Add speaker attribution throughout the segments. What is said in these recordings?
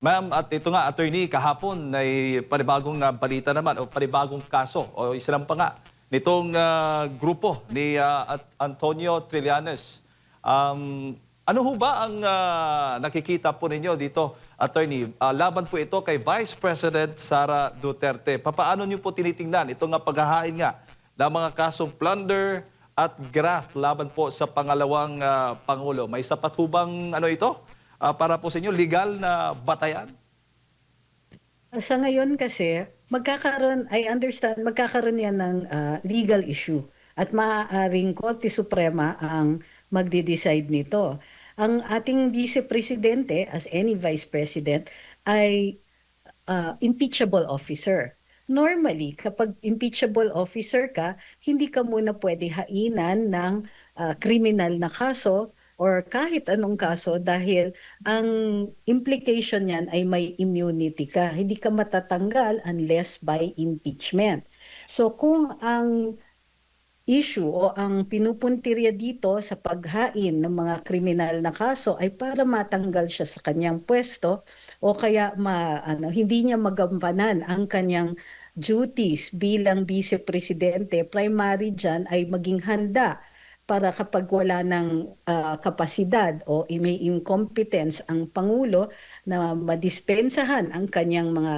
Speaker 1: Ma'am, at ito nga, attorney, kahapon ay panibagong balita naman o panibagong kaso o isinampa nga nitong grupo ni Antonio Trillanes. Ano ho ba ang nakikita po ninyo dito, attorney? Laban po ito kay Vice President Sara Duterte. Papaano niyo po tinitingnan ito nga paghahain nga ng mga kasong plunder at graft laban po sa pangalawang Pangulo? May sapat ho bang ano ito? Para po sa inyo, legal na batayan?
Speaker 2: Sa ngayon kasi, I understand, magkakaroon yan ng legal issue at maaaring Korte Suprema ang magde-decide nito. Ang ating Vice Presidente, as any Vice President, ay impeachable officer. Normally, kapag impeachable officer ka, hindi ka muna pwede hainan ng kriminal na kaso or kahit anong kaso dahil ang implication niyan ay may immunity ka. Hindi ka matatanggal unless by impeachment. So kung ang issue o ang pinupuntirya dito sa paghain ng mga kriminal na kaso ay para matanggal siya sa kanyang pwesto o kaya hindi niya magampanan ang kanyang duties bilang vice presidente, primary dyan ay maging handa para kapag wala ng kapasidad o may incompetence ang Pangulo na madispensahan ang kanyang mga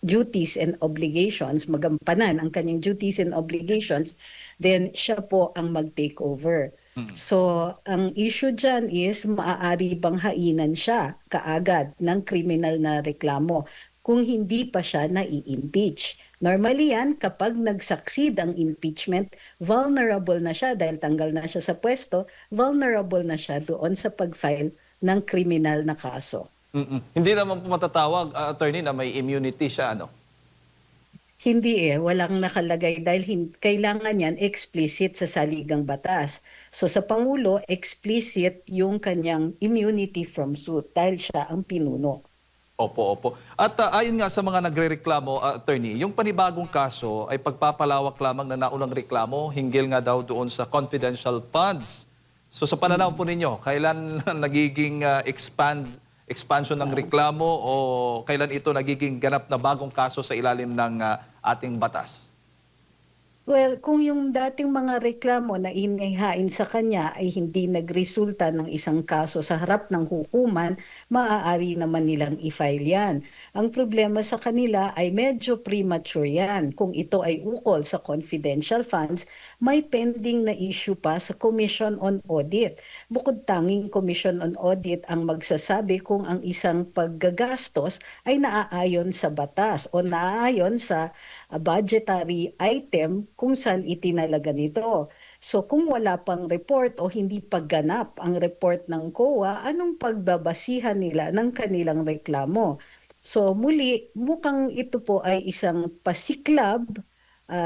Speaker 2: duties and obligations, magampanan ang kanyang duties and obligations, then siya po ang mag-take over. So, ang issue dyan is maaari bang hainan siya kaagad ng kriminal na reklamo kung hindi pa siya nai-impeach. Normally yan, kapag nag-succeed ang impeachment, vulnerable na siya dahil tanggal na siya sa pwesto, vulnerable na siya doon sa pag-file ng kriminal na kaso.
Speaker 1: Hindi naman po matatawag, attorney, na may immunity siya, ano?
Speaker 2: Hindi walang nakalagay dahil kailangan yan explicit sa saligang batas. So sa Pangulo, explicit yung kanyang immunity from suit dahil siya ang pinuno.
Speaker 1: Opo, opo. At ayon nga sa mga nagrereklamo, attorney, yung panibagong kaso ay pagpapalawak lamang na naunang reklamo hinggil nga daw doon sa confidential funds. So sa pananaw po ninyo, kailan nagiging expansion ng reklamo o kailan ito nagiging ganap na bagong kaso sa ilalim ng ating batas?
Speaker 2: Well, kung yung dating mga reklamo na inihain sa kanya ay hindi nagresulta ng isang kaso sa harap ng hukuman, maaari naman nilang i-file yan. Ang problema sa kanila ay medyo premature yan. Kung ito ay ukol sa confidential funds, may pending na issue pa sa Commission on Audit. Bukod tanging Commission on Audit ang magsasabi kung ang isang paggagastos ay naaayon sa batas o naaayon sa budgetary item kung saan itinalaga nito. So kung wala pang report o hindi pagganap ang report ng COA, anong pagbabasihan nila ng kanilang reklamo? So muli, mukhang ito po ay isang pasiklab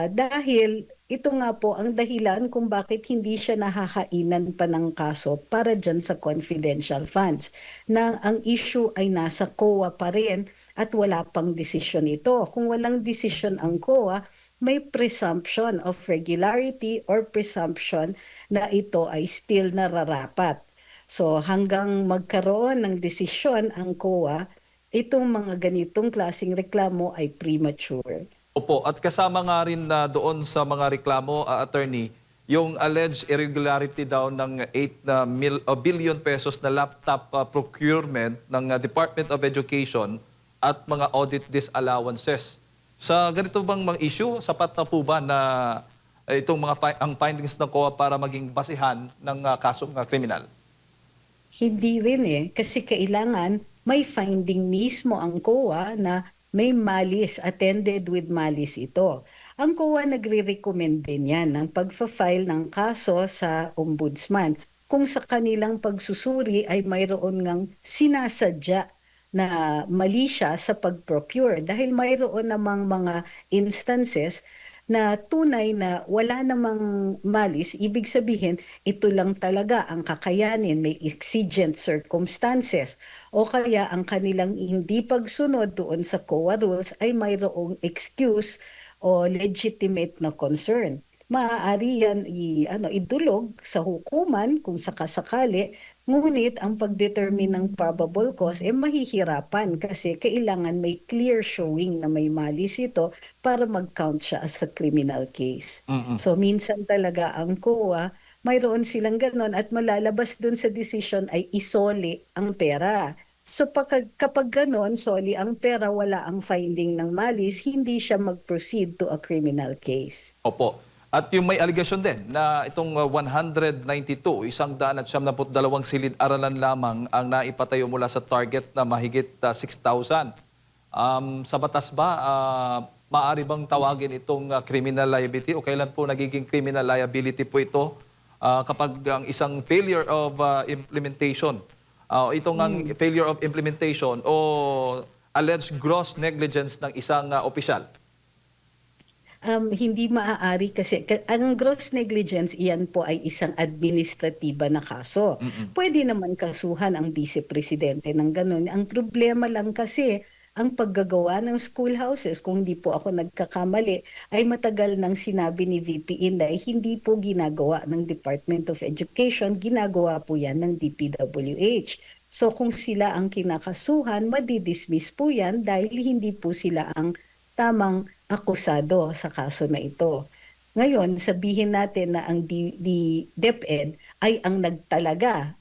Speaker 2: dahil ito nga po ang dahilan kung bakit hindi siya nahahainan pa ng kaso para dyan sa confidential funds. Na ang issue ay nasa COA pa rin at wala pang desisyon ito. Kung walang desisyon ang COA, may presumption of regularity or presumption na ito ay still nararapat. So hanggang magkaroon ng desisyon ang COA, itong mga ganitong klaseng reklamo ay premature.
Speaker 1: Opo, at kasama nga rin na doon sa mga reklamo, attorney, yung alleged irregularity daw ng 8 billion pesos na laptop procurement ng Department of Education at mga audit disallowances. Sa ganito bang mga issue, sapat na po ba na itong ang findings ng COA para maging basihan ng kasong kriminal?
Speaker 2: Hindi rin kasi kailangan may finding mismo ang COA na may malice, attended with malice ito. Ang COA nagre-recommend din yan ng pagfa-file ng kaso sa ombudsman kung sa kanilang pagsusuri ay mayroon ngang sinasadya na mali siya sa pag-procure dahil mayroon namang mga instances na tunay na wala namang malis, ibig sabihin ito lang talaga ang kakayanin, may exigent circumstances o kaya ang kanilang hindi pagsunod doon sa COA rules ay mayroong excuse o legitimate na concern. Maaari yan idulog sa hukuman kung sakasakali Ngunit ang pag-determine ng probable cause, mahihirapan kasi kailangan may clear showing na may malis ito para mag-count siya as a criminal case.
Speaker 1: Mm.
Speaker 2: So minsan talaga ang COA, mayroon silang ganon at malalabas dun sa decision ay isoli ang pera. So kapag ganon, soli ang pera, wala ang finding ng malis, hindi siya mag-proceed to a criminal case.
Speaker 1: Opo. At yung may allegation din na itong 192, 192 silid-aralan lamang ang naipatayo mula sa target na mahigit 6,000. Sa batas ba, maaari bang tawagin itong criminal liability o kailan po nagiging criminal liability po ito kapag ang isang failure of implementation, itong ang failure of implementation o alleged gross negligence ng isang opisyal?
Speaker 2: Hindi maaari kasi ang gross negligence, iyan po ay isang administratiba na kaso. Pwede naman kasuhan ang vice presidente ng ganun. Ang problema lang kasi ang paggagawa ng schoolhouses, kung hindi po ako nagkakamali, ay matagal nang sinabi ni VP Inday, hindi po ginagawa ng Department of Education, ginagawa po yan ng DPWH. So kung sila ang kinakasuhan, madidismiss po yan dahil hindi po sila ang tamang akusado sa kaso na ito. Ngayon, sabihin natin na ang DepEd ay ang nagtalaga.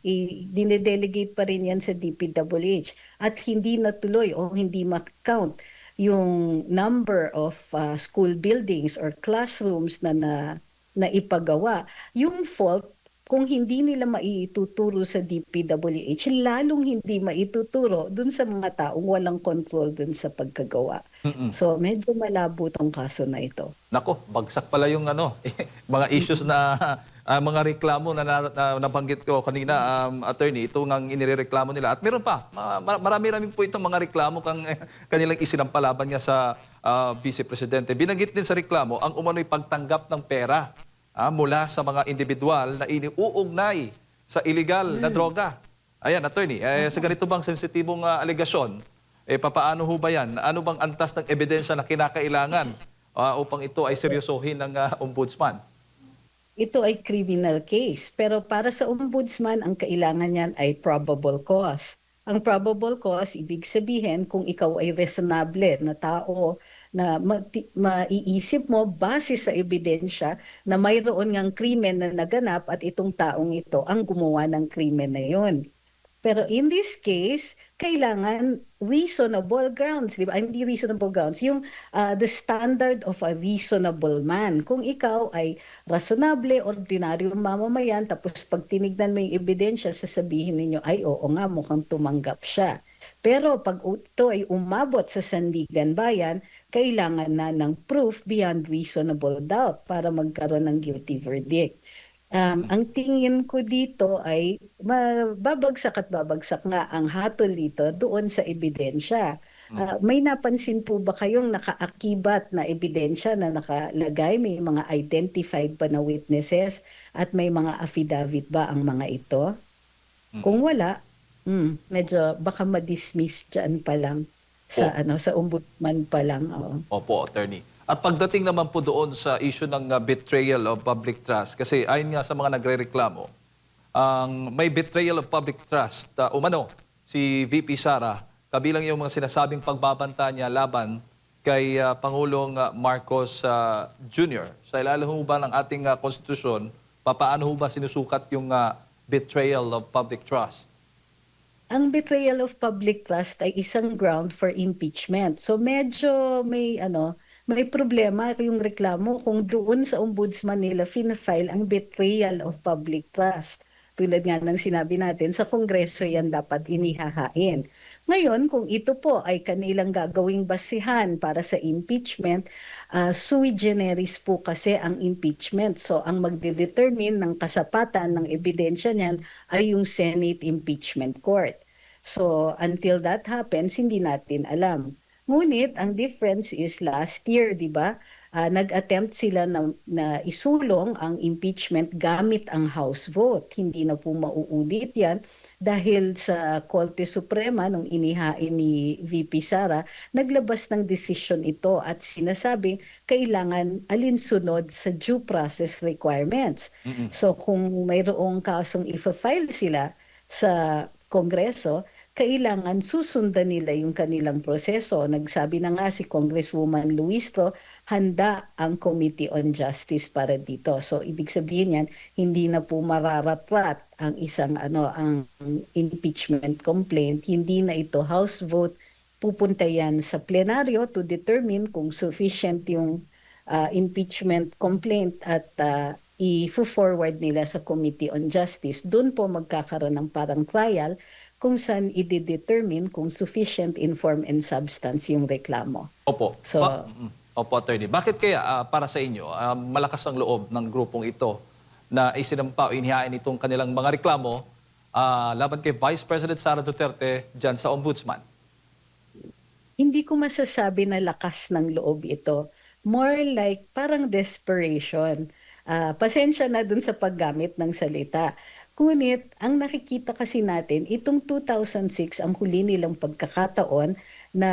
Speaker 2: Dinedelegate pa rin yan sa DPWH at hindi natuloy o hindi ma-count yung number of school buildings or classrooms na ipagawa. Yung fault, kung hindi nila maituturo sa DPWH, lalong hindi maituturo dun sa mga taong walang control dun sa pagkagawa. So medyo malabo tong kaso na ito.
Speaker 1: Nako, bagsak pala yung mga issues na mga reklamo na nabanggit ko kanina, attorney, ito ang inireklamo nila. At meron pa, marami-rami po itong mga reklamo kanilang isinampalaban nga sa Vice Presidente. Binanggit din sa reklamo ang umano'y pagtanggap ng pera mula sa mga individual na iniuugnay sa illegal na droga. Ayan, attorney, sa ganito bang sensitibong alegasyon, papaano ho ba yan? Ano bang antas ng ebidensya na kinakailangan upang ito ay seryosohin ng ombudsman?
Speaker 2: Ito ay criminal case, pero para sa ombudsman, ang kailangan niyan ay probable cause. Ang probable cause, ibig sabihin kung ikaw ay reasonable na tao na maiisip mo base sa ebidensya na mayroon ngang krimen na naganap at itong taong ito ang gumawa ng krimen na yon. Pero in this case, kailangan reasonable grounds, di ba? Hindi reasonable grounds, yung the standard of a reasonable man. Kung ikaw ay rationable, ordinaryong mamamayan, tapos pag tinignan mo yung ebidensya, sasabihin ninyo, ay oo nga, mukhang tumanggap siya. Pero pag ito ay umabot sa sandigan bayan, kailangan na ng proof beyond reasonable doubt para magkaroon ng guilty verdict. Ang tingin ko dito ay babagsak at babagsak nga ang hatol dito doon sa ebidensya. May napansin po ba kayong nakaakibat na ebidensya na nakalagay? May mga identified ba na witnesses at may mga affidavit ba ang mga ito? Kung wala, medyo baka ma-dismiss dyan pa lang sa sa ombudsman pa lang.
Speaker 1: Opo, attorney. At pagdating naman po doon sa issue ng betrayal of public trust, kasi ayon nga sa mga nagre-reklamo, may betrayal of public trust, umano, si VP Sara, kabilang yung mga sinasabing pagbabanta niya laban kay Pangulong Marcos Jr. Sa ilalim ho ba ng ating konstitusyon, paano ho ba sinusukat yung betrayal of public trust?
Speaker 2: Ang betrayal of public trust ay isang ground for impeachment. So medyo may problema yung reklamo kung doon sa ombudsman nila file ang betrayal of public trust. Tulad nga ng sinabi natin, sa Kongreso yan dapat inihahain. Ngayon, kung ito po ay kanilang gagawing basihan para sa impeachment, sui generis po kasi ang impeachment. So ang magdedetermine ng kasapatan ng ebidensya niyan ay yung Senate Impeachment Court. So until that happens, hindi natin alam. Ngunit ang difference is last year, di ba? Nag-attempt sila na isulong ang impeachment gamit ang House vote. Hindi na po mauulit yan dahil sa Korte Suprema nung inihain ni VP Sara, naglabas ng desisyon ito at sinasabing kailangan alinsunod sa due process requirements. So kung mayroong kasong ifa-file sila, sa Kongreso, kailangan susundan nila yung kanilang proseso. Nagsabi na nga si Congresswoman Luisto, handa ang Committee on Justice para dito. So ibig sabihin yan, hindi na po mararatrat ang isang ang impeachment complaint, hindi na ito House vote, pupunta yan sa plenaryo to determine kung sufficient yung impeachment complaint at i-forward nila sa Committee on Justice. Doon po magkakaroon ng parang trial kung saan i-determine kung sufficient in form and substance yung reklamo.
Speaker 1: Opo.
Speaker 2: So,
Speaker 1: Opo, Attorney. Bakit kaya para sa inyo, malakas ang loob ng grupong ito na isinampa o inihain itong kanilang mga reklamo laban kay Vice President Sara Duterte dyan sa Ombudsman?
Speaker 2: hindi ko masasabi na lakas ng loob ito. More like parang desperation. Pasensya na dun sa paggamit ng salita. Ngunit, ang nakikita kasi natin, itong 2006, ang huli nilang pagkakataon na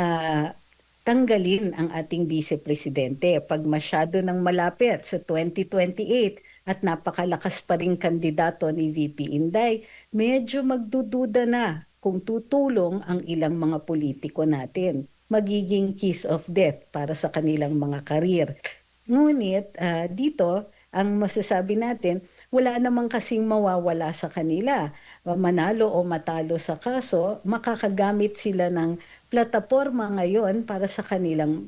Speaker 2: tanggalin ang ating vice-presidente pag masyado nang malapit sa 2028 at napakalakas pa rin kandidato ni VP Inday, medyo magdududa na kung tutulong ang ilang mga politiko natin. Magiging kiss of death para sa kanilang mga karir. Ngunit dito, ang masasabi natin, wala namang kasing mawawala sa kanila. Manalo o matalo sa kaso, makakagamit sila ng plataporma ngayon para sa kanilang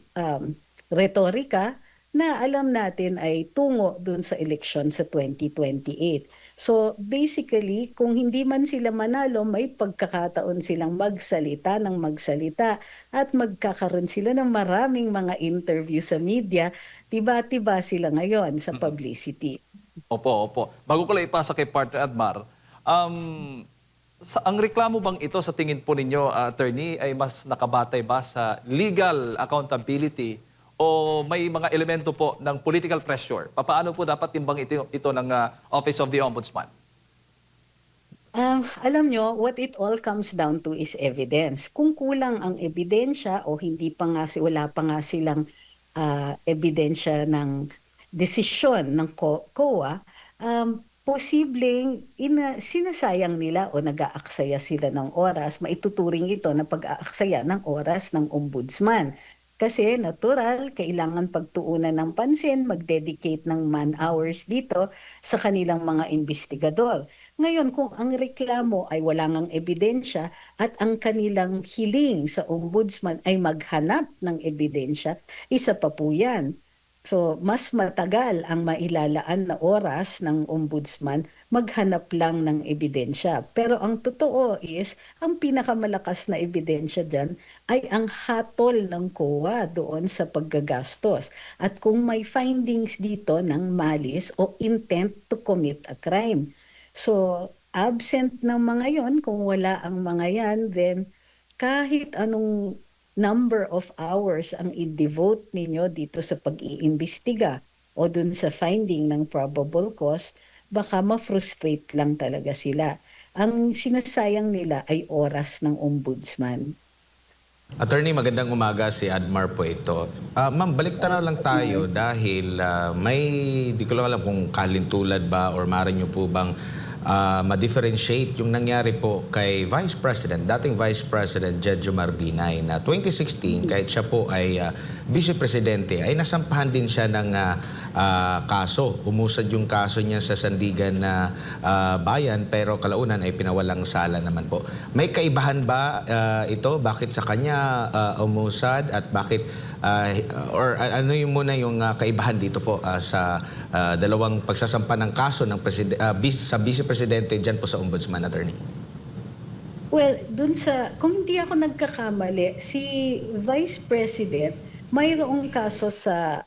Speaker 2: retorika na alam natin ay tungo dun sa eleksyon sa 2028. So basically, kung hindi man sila manalo, may pagkakataon silang magsalita ng magsalita at magkakaroon sila ng maraming mga interview sa media. Tiba-tiba sila ngayon sa publicity.
Speaker 1: Opo, opo. Bago ko lang ipasa kay Partner Admar, ang reklamo bang ito sa tingin po ninyo, Attorney, ay mas nakabatay ba sa legal accountability o may mga elemento po ng political pressure? Paano po dapat timbang ito ng Office of the Ombudsman?
Speaker 2: Alam nyo, what it all comes down to is evidence. Kung kulang ang ebidensya o hindi pa nga, wala pa nga silang ebidensya ng desisyon ng COA, posibleng sinasayang nila o nag-aaksaya sila ng oras, maituturing ito na pag-aaksaya ng oras ng ombudsman. Kasi natural, kailangan pagtuunan ng pansin, mag-dedicate ng man-hours dito sa kanilang mga investigador. Ngayon, kung ang reklamo ay wala ngang ebidensya at ang kanilang hiling sa ombudsman ay maghanap ng ebidensya, isa pa po yan. So, mas matagal ang mailalaan na oras ng ombudsman maghanap lang ng ebidensya. Pero ang totoo is, ang pinakamalakas na ebidensya dyan ay ang hatol ng COA doon sa paggagastos. At kung may findings dito ng malice o intent to commit a crime. So, absent ng mga yon, kung wala ang mga yan, then kahit anong number of hours ang i-devote ninyo dito sa pag-iimbestiga o dun sa finding ng probable cause, baka ma-frustrate lang talaga sila. Ang sinasayang nila ay oras ng ombudsman.
Speaker 3: Attorney, magandang umaga, si Admar po ito. Ma'am, balik na lang tayo dahil may, di ko lang alam kung kalintulad ba or maaari nyo po bang ma-differentiate yung nangyari po kay Vice President, dating Vice President Jed Marbinay na 2016, kahit siya po ay Vice Presidente, ay nasampahan din siya ng kaso. Umusad yung kaso niya sa Sandigan na bayan pero kalaunan ay pinawalang sala naman po. May kaibahan ba ito? Bakit sa kanya umusad at bakit or ano yung muna yung kaibahan dito po sa dalawang pagsasampa ng kaso ng sa Vice Presidente dyan po sa Ombudsman, Attorney?
Speaker 2: Well, dun sa, kung hindi ako nagkakamali, si Vice President, mayroong kaso sa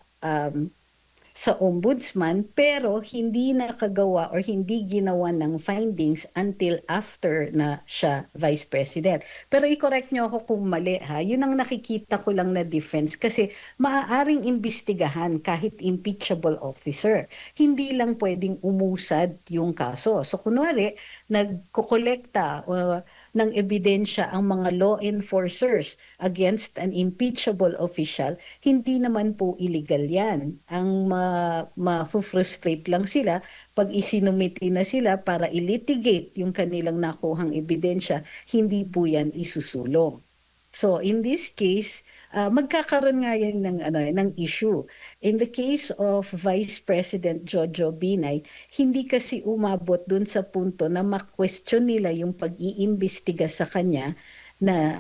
Speaker 2: ombudsman pero hindi nakagawa or hindi ginawa ng findings until after na siya vice president. Pero i-correct niyo ako kung mali ha. Yun ang nakikita ko lang na difference kasi maaaring imbestigahan kahit impeachable officer. Hindi lang pwedeng umusad yung kaso. So kunwari, nagkokolekta o ng ebidensya ang mga law enforcers against an impeachable official, hindi naman po illegal yan. Ang ma-frustrate lang sila pag isinumiti na sila para ilitigate yung kanilang nakuhang ebidensya, hindi po yan isusulong. So in this case, magkakaroon nga yan ng issue. In the case of Vice President Jojo Binay, hindi kasi umabot dun sa punto na ma-question nila yung pag-iimbestiga sa kanya na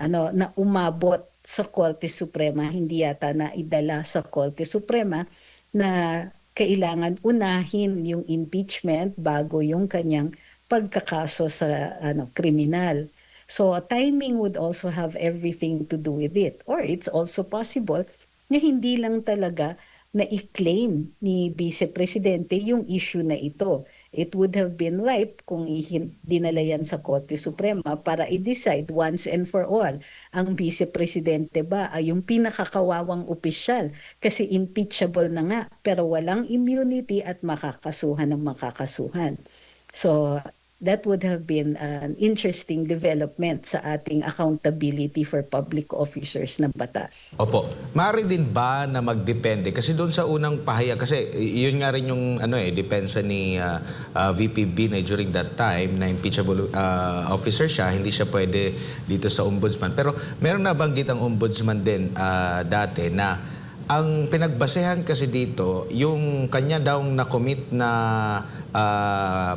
Speaker 2: umabot sa Korte Suprema, hindi yata na idala sa Korte Suprema na kailangan unahin yung impeachment bago yung kanyang pagkakaso sa kriminal. So timing would also have everything to do with it. Or it's also possible na hindi lang talaga na i-claim ni Vice Presidente yung issue na ito. It would have been ripe kung dinala yan sa Korte Suprema para i-decide once and for all ang Vice Presidente ba ay yung pinakakawawang opisyal kasi impeachable na nga pero walang immunity at makakasuhan ng makakasuhan. So that would have been an interesting development sa ating accountability for public officers na batas.
Speaker 3: Opo. Maaari din ba na magdepende? Kasi doon sa unang pahayag, kasi yun nga rin yung depensa ni VP Binay during that time na impeachable officer siya, hindi siya pwede dito sa ombudsman. Pero meron nabanggit ang ombudsman din dati na ang pinagbasehan kasi dito, yung kanya daw na-commit na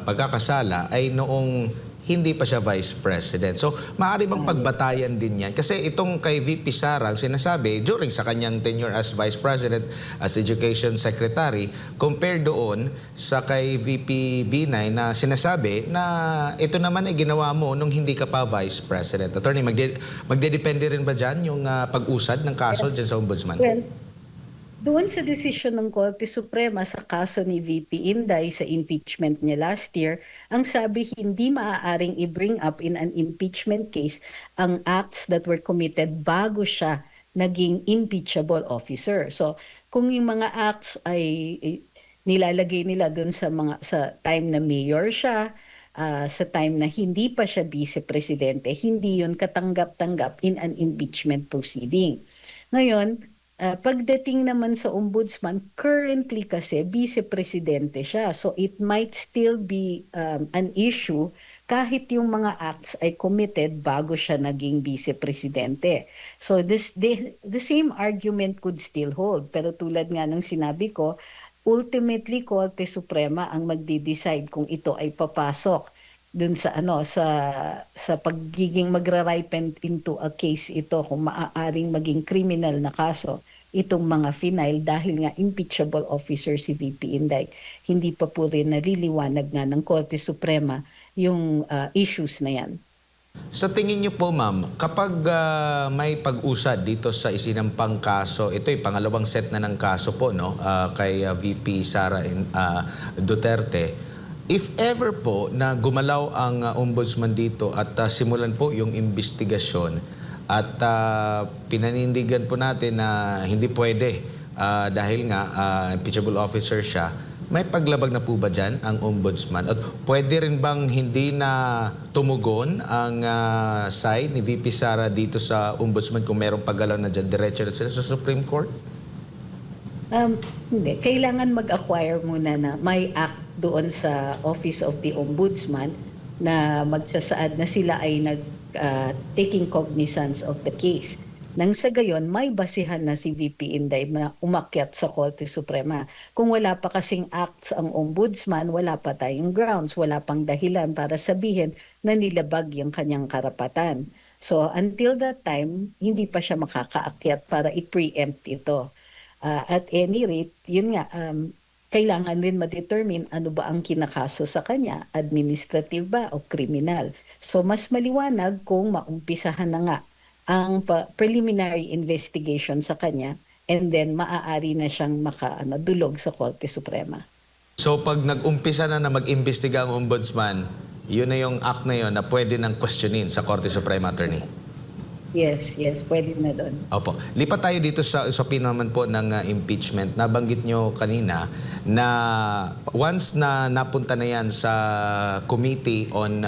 Speaker 3: pagkakasala ay noong hindi pa siya Vice President. So, maaari bang pagbatayan din yan? Kasi itong kay VP Sara, sinasabi, during sa kanyang tenure as Vice President, as Education Secretary, compared doon sa kay VP Binay na sinasabi na ito naman ay ginawa mo nung hindi ka pa Vice President. Attorney, magdedepende rin ba dyan yung pag-usad ng kaso dyan sa Ombudsman?
Speaker 2: Well, doon sa desisyon ng Korte Suprema sa kaso ni VP Inday sa impeachment niya last year, ang sabi hindi maaaring i-bring up in an impeachment case ang acts that were committed bago siya naging impeachable officer. So kung yung mga acts ay nilalagay nila doon sa time na mayor siya, sa time na hindi pa siya vice-presidente, hindi yun katanggap-tanggap in an impeachment proceeding. Ngayon, pagdating naman sa ombudsman, currently kasi vice-presidente siya. So it might still be an issue kahit yung mga acts ay committed bago siya naging vice-presidente. So the same argument could still hold. Pero tulad nga ng sinabi ko, ultimately Korte Suprema ang magde-decide kung ito ay papasok dun sa sa pagiging magra-ripen into a case ito kung maaaring maging criminal na kaso itong mga final dahil nga impeachable officer si VP Inday. Hindi pa po rin naliliwanag nga ng Korte Suprema yung issues na yan.
Speaker 3: Sa tingin niyo po, ma'am, kapag may pag-usad dito sa isinampang kaso, ito ay pangalawang set na ng kaso po kay VP Sara Duterte. If ever po na gumalaw ang ombudsman dito at simulan po yung investigasyon at pinanindigan po natin na hindi pwede dahil nga impeachable officer siya, may paglabag na po ba dyan ang ombudsman? At pwede rin bang hindi na tumugon ang side ni VP Sara dito sa ombudsman kung merong paggalaw na dyan, diretso na sila sa Supreme Court?
Speaker 2: Hindi. Kailangan mag-acquire muna na may act doon sa Office of the Ombudsman na magsasaad na sila ay taking cognizance of the case. Nang sa gayon, may basihan na si VP Inday na umakyat sa Korte Suprema. Kung wala pa kasing acts ang Ombudsman, wala pa tayong grounds, wala pang dahilan para sabihin na nilabag yung kanyang karapatan. So until that time, hindi pa siya makakaakyat para i-preempt ito. At any rate, yun nga, kailangan din ma-determine ano ba ang kinakaso sa kanya, administrative ba o kriminal. So mas maliwanag kung maumpisahan na nga ang preliminary investigation sa kanya and then maaari na siyang dulog sa Korte Suprema.
Speaker 3: So pag nag-umpisa na mag-imbestiga ang ombudsman, yun na yung act na yun na pwede nang questionin sa Korte Suprema, Attorney?
Speaker 2: Yes, yes, pwede na doon.
Speaker 3: Opo. Lipat tayo dito sa usapin naman po ng impeachment. Nabanggit nyo kanina na once na napunta na yan sa Committee on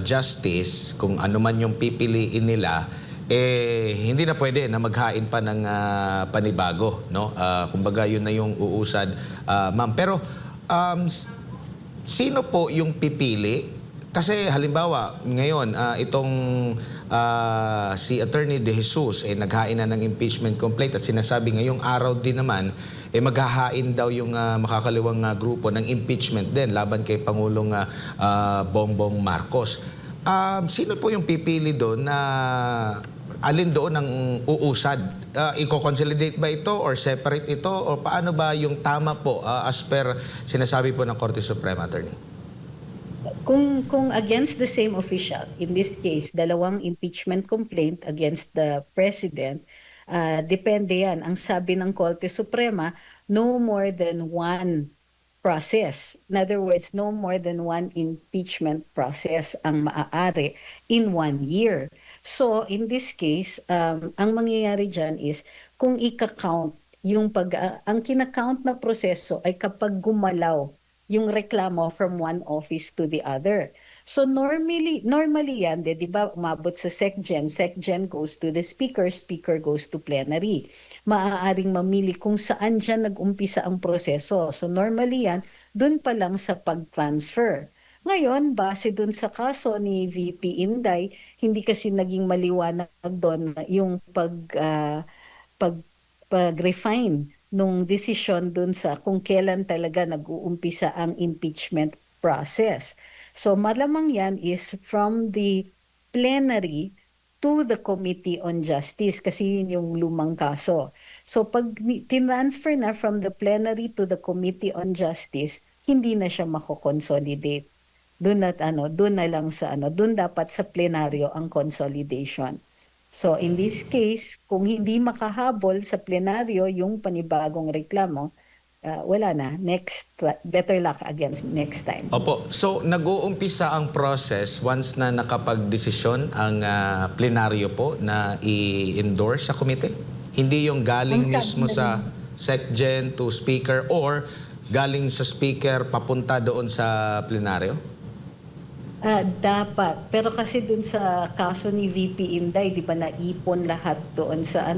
Speaker 3: Justice, kung ano man yung pipiliin nila, hindi na pwede na maghain pa ng panibago. No? Kumbaga yun na yung uusad, ma'am. Pero sino po yung pipili? Kasi halimbawa, ngayon, itong si Attorney De Jesus naghain na ng impeachment complaint at sinasabi ngayong araw din naman, maghahain daw yung makakaliwang grupo ng impeachment din laban kay Pangulong Bongbong Marcos. Sino po yung pipili doon na alin doon ang uusad? I-consolidate ba ito or separate ito? O paano ba yung tama po as per sinasabi po ng Korte Suprema, Attorney?
Speaker 2: Kung against the same official, in this case, dalawang impeachment complaint against the president, depende yan. Ang sabi ng Korte Suprema, no more than one process. In other words, no more than one impeachment process ang maaari in 1 year. So, in this case, ang mangyayari dyan is, kung ika-count, ang kina-count na proseso ay kapag gumalaw yung reklamo from one office to the other. So normally yan, di ba, umabot sa SecGen goes to the speaker goes to plenary. Maaaring mamili kung saan dyan nag-umpisa ang proseso. So normally yan, dun pa lang sa pag-transfer. Ngayon, base dun sa kaso ni VP Inday, hindi kasi naging maliwanag doon yung pag-refine nung desisyon dun sa kung kailan talaga nag-uumpisa ang impeachment process. So malamang yan is from the plenary to the Committee on Justice kasi yun yung lumang kaso. So pag tinransfer na from the plenary to the Committee on Justice, hindi na siya mako-consolidate. Doon na lang sa doon dapat sa plenaryo ang consolidation. So in this case, kung hindi makahabol sa plenaryo yung panibagong reklamo, wala na. Better luck against next time.
Speaker 3: Opo. So, nag-uumpisa ang process once na nakapag-desisyon ang plenaryo po na i-endorse sa komite? Hindi yung galing mismo sa SecGen to Speaker or galing sa Speaker papunta doon sa plenaryo?
Speaker 2: Dapat. Pero kasi dun sa kaso ni VP Inday, di ba naipon lahat doon sa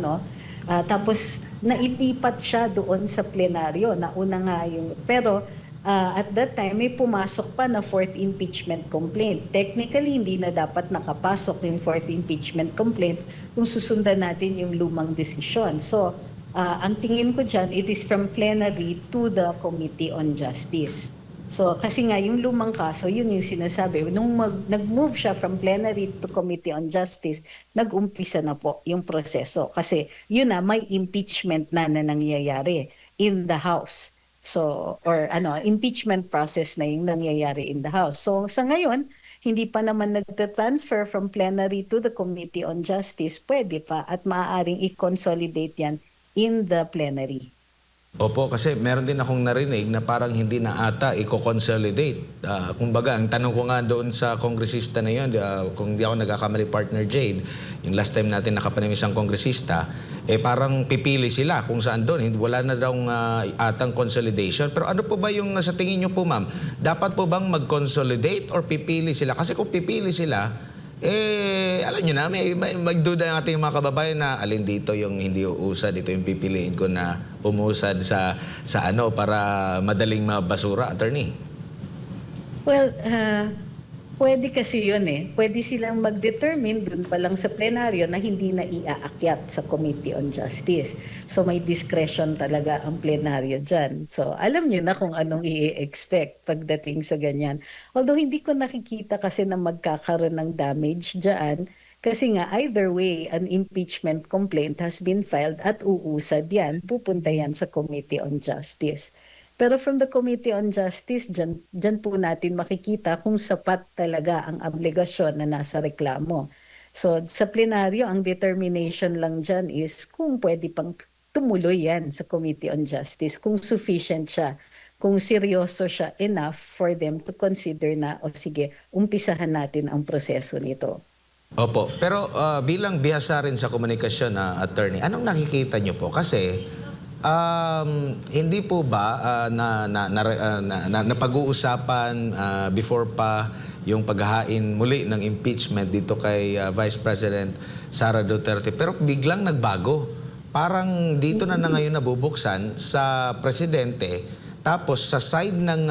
Speaker 2: tapos nailipat siya doon sa plenaryo. Nauna nga yung... Pero at that time, may pumasok pa na fourth impeachment complaint. Technically, hindi na dapat nakapasok yung fourth impeachment complaint kung susundan natin yung lumang desisyon. So, ang tingin ko dyan, it is from plenary to the Committee on Justice. So, kasi nga, yung lumang kaso, yun yung sinasabi. Nung nag-move siya from plenary to Committee on Justice, nag-umpisa na po yung proseso. Kasi yun na, may impeachment na nangyayari in the House. So, impeachment process na yung nangyayari in the House. So, sa ngayon, hindi pa naman nagta-transfer from plenary to the Committee on Justice, pwede pa at maaaring i-consolidate yan in the plenary.
Speaker 3: Opo, kasi meron din akong narinig na parang hindi na ata i-consolidate. Kumbaga, ang tanong ko nga doon sa kongresista na yun, kung di ako nagkakamali, partner Jade, yung last time natin nakapanimis ang kongresista, parang pipili sila kung saan doon. Wala na daw atang consolidation. Pero ano po ba yung sa tingin nyo po, ma'am? Dapat po bang mag-consolidate or pipili sila? Kasi kung pipili sila, alam nyo na, may magduda ang ating mga kababayan na alin dito yung hindi uusad, ito yung pipiliin ko na umusad sa para madaling mabasura, attorney.
Speaker 2: Well, pwede kasi yun Pwede silang mag-determine dun pa lang sa plenaryo na hindi na iaakyat sa Committee on Justice. So may discretion talaga ang plenaryo dyan. So alam niyo na kung anong i-expect pagdating sa ganyan. Although hindi ko nakikita kasi na magkakaroon ng damage dyan. Kasi nga either way, an impeachment complaint has been filed at uusad yan. Pupunta yan sa Committee on Justice. Pero from the Committee on Justice, dyan po natin makikita kung sapat talaga ang obligasyon na nasa reklamo. So sa plenaryo, ang determination lang dyan is kung pwede pang tumuloy yan sa Committee on Justice, kung sufficient siya, kung seryoso siya enough for them to consider na, sige, umpisahan natin ang proseso nito.
Speaker 3: Opo, pero bilang bihasa rin sa komunikasyon na attorney, anong nakikita niyo po? Kasi hindi po ba napag-uusapan before pa yung paghahain muli ng impeachment dito kay Vice President Sara Duterte, pero biglang nagbago. Parang dito na ngayon nabubuksan sa presidente. Tapos sa side ng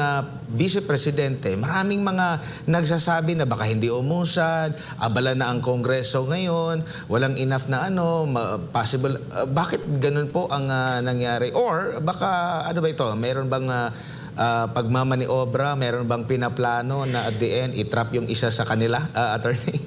Speaker 3: Vice Presidente, maraming mga nagsasabi na baka hindi umusad, abala na ang Kongreso ngayon, walang enough na possible. Bakit ganun po ang nangyari? Or baka ano ba ito, meron bang pagmamaniobra, meron bang pinaplano na at the end itrap yung isa sa kanila, attorney?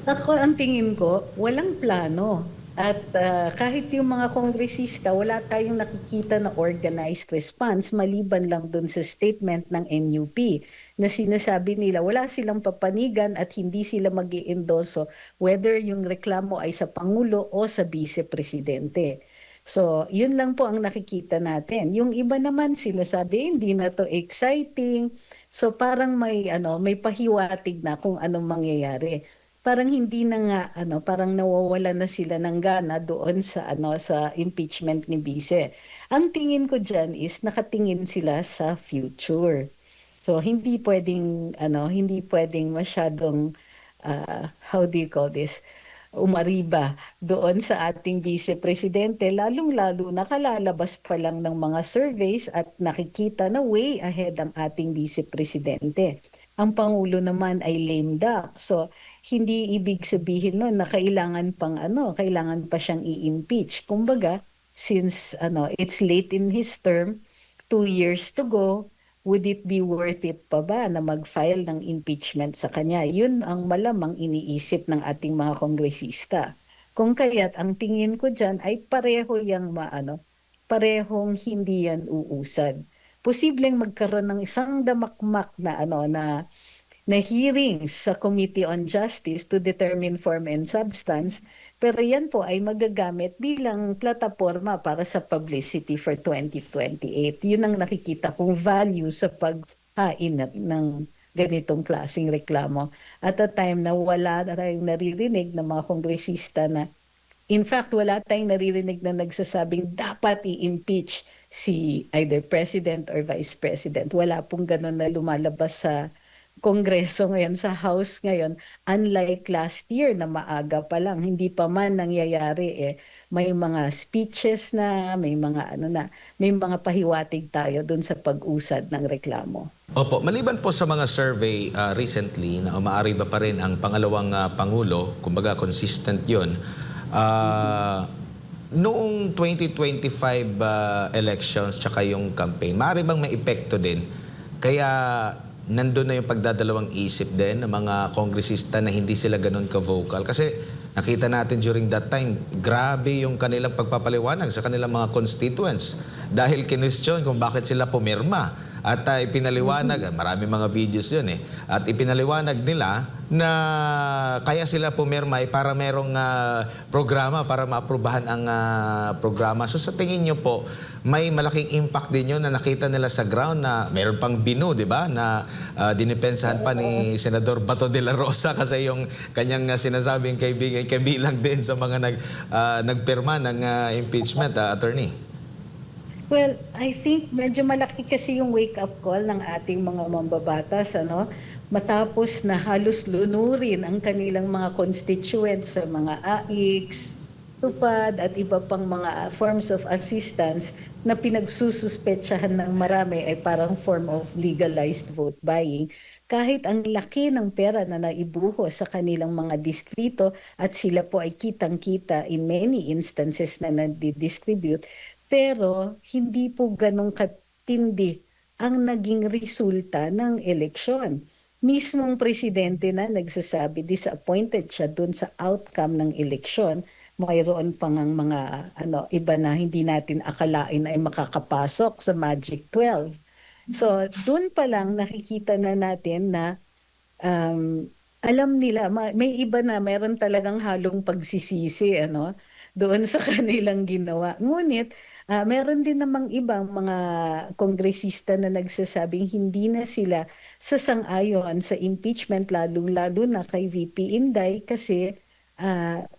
Speaker 2: Ako, ang tingin ko, walang plano. At kahit yung mga kongresista, wala tayong nakikita na organized response maliban lang dun sa statement ng NUP na sinasabi nila wala silang papanigan at hindi sila mag-i-endorso whether yung reklamo ay sa Pangulo o sa Vice Presidente. So, yun lang po ang nakikita natin. Yung iba naman sinasabi hindi na to exciting. So, parang may pahiwatig na kung anong mangyayari. Parang hindi na nga parang nawawala na sila ng gana doon sa sa impeachment ni Vice. Ang tingin ko diyan is nakatingin sila sa future. So hindi pwedeng masyadong how do you call this? Umariba doon sa ating Vice Presidente, lalong-lalo nakalalabas pa lang ng mga surveys at nakikita na way ahead ang ating Vice Presidente. Ang Pangulo naman ay lame duck. So, hindi ibig sabihin nun na kailangan kailangan pa siyang i-impeach. Kumbaga, since it's late in his term, 2 years to go, would it be worth it pa ba na mag-file ng impeachment sa kanya? Yun ang malamang iniisip ng ating mga kongresista. Kung kaya't ang tingin ko dyan ay parehong hindi yan uusad. Posibleng magkaroon ng isang damakmak na hearings sa Committee on Justice to determine form and substance, pero yan po ay magagamit bilang plataforma para sa publicity for 2028. Yun ang nakikita kong value sa paghain ng ganitong klaseng reklamo. At a time na wala tayong naririnig ng mga kongresista in fact, wala tayong naririnig na nagsasabing dapat i-impeach si either President or Vice President. Wala pong ganun na lumalabas sa Kongreso ngayon, sa House ngayon, unlike last year na maaga pa lang, hindi pa man nangyayari may mga speeches na, may mga pahiwatig tayo dun sa pag-usad ng reklamo.
Speaker 3: Opo, maliban po sa mga survey recently na umaari ba pa rin ang pangalawang Pangulo, kumbaga consistent yun, noong 2025 elections tsaka yung campaign, maaari bang may epekto din? Kaya nandun na yung pagdadalawang isip din ng mga kongresista na hindi sila ganun ka-vocal. Kasi nakita natin during that time, grabe yung kanilang pagpapaliwanag sa kanilang mga constituents. Dahil kinwestiyon kung bakit sila pumirma. At ipinaliwanag, marami mga videos yun at ipinaliwanag nila na kaya sila pumirma para merong programa para maaprubahan ang programa. So sa tingin nyo po, may malaking impact din yun na nakita nila sa ground na meron pang binu, di ba? Na dinipensahan pa ni Senador Bato de la Rosa kasi yung kanyang sinasabing kabilang din sa mga nagpirma ng impeachment, attorney.
Speaker 2: Well, I think medyo malaki kasi yung wake-up call ng ating mga mambabatas, matapos na halos lunurin ang kanilang mga constituents sa mga AICs, tupad at iba pang mga forms of assistance na pinagsususpetsahan ng marami ay parang form of legalized vote buying. Kahit ang laki ng pera na naibuho sa kanilang mga distrito at sila po ay kitang-kita in many instances na nadidistribute, pero hindi po ganong katindi ang naging resulta ng eleksyon. Mismong presidente na nagsasabi, disappointed siya dun sa outcome ng eleksyon. Mayroon pang mga iba na hindi natin akalain ay makakapasok sa Magic 12. So, dun pa lang nakikita na natin na alam nila, may iba na meron talagang halong pagsisisi doon sa kanilang ginawa. Ngunit, meron din namang ibang mga kongresista na nagsasabing hindi na sila sasang-ayon sa impeachment, lalong-lalo na kay VP Inday kasi